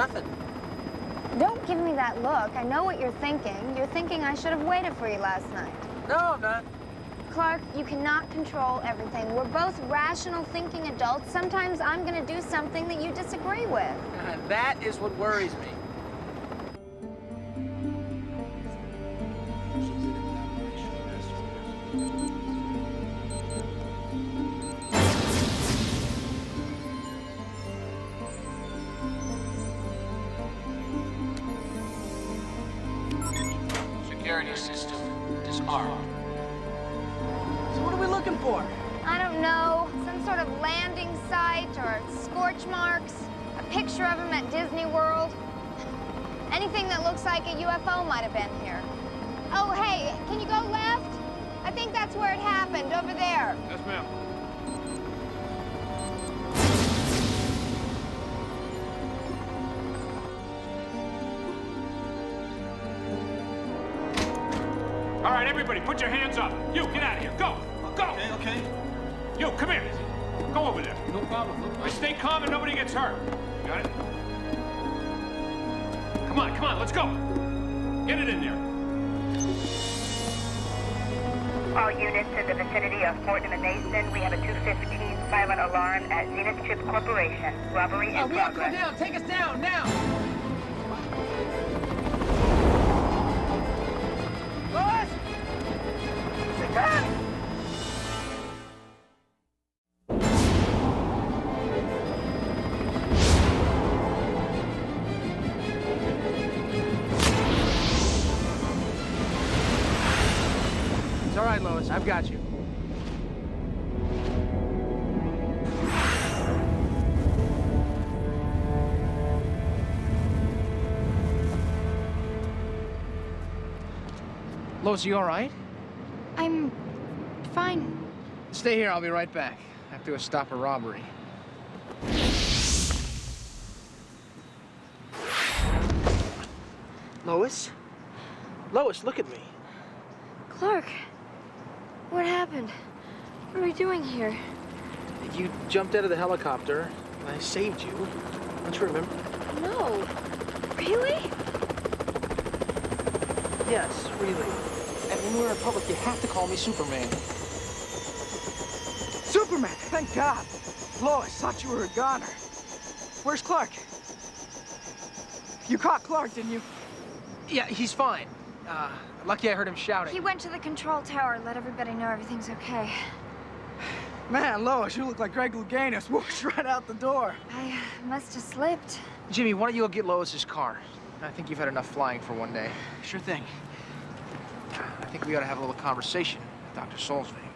Nothing. Don't give me that look. I know what you're thinking. You're thinking I should have waited for you last night. No, I'm not. Clark, you cannot control everything. We're both rational thinking adults. Sometimes I'm gonna do something that you disagree with. That is what worries me. Security system disarmed. So what are we looking for? I don't know, some sort of landing site or scorch marks, a picture of him at Disney World. Anything that looks like a UFO might have been here. Oh, hey, can you go left? I think that's where it happened, over there. Yes, ma'am. All right, everybody, put your hands up. You, get out of here. Go. Go. Okay, okay. You, come here. Go over there. No problem, no problem. Stay calm and nobody gets hurt. Got it? Come on, let's go. Get it in there. All units in the vicinity of Fort Mason, we have a 215 silent alarm at Zenith Chip Corporation. Robbery in We gotta go progress. down. Take us down, now. Lois! Sit down! It's all right, Lois. I've got you. Lois, you all right? I'm fine. Stay here. I'll be right back. I have to stop a robbery. Lois? Lois, look at me. Clark, what happened? What are we doing here? You jumped out of the helicopter, and I saved you. Don't you remember? No. Really? Yes, really. And when we're in public, you have to call me Superman. Superman, thank God. Lois, thought you were a goner. Where's Clark? You caught Clark, didn't you? Yeah, he's fine. Lucky I heard him shouting. He went to the control tower and let everybody know everything's okay. Man, Lois, you look like Greg Louganis. Whooshed right out the door. I must have slipped. Jimmy, why don't you go get Lois's car? I think you've had enough flying for one day. Sure thing. I think we ought to have a little conversation with Dr. Soulsby.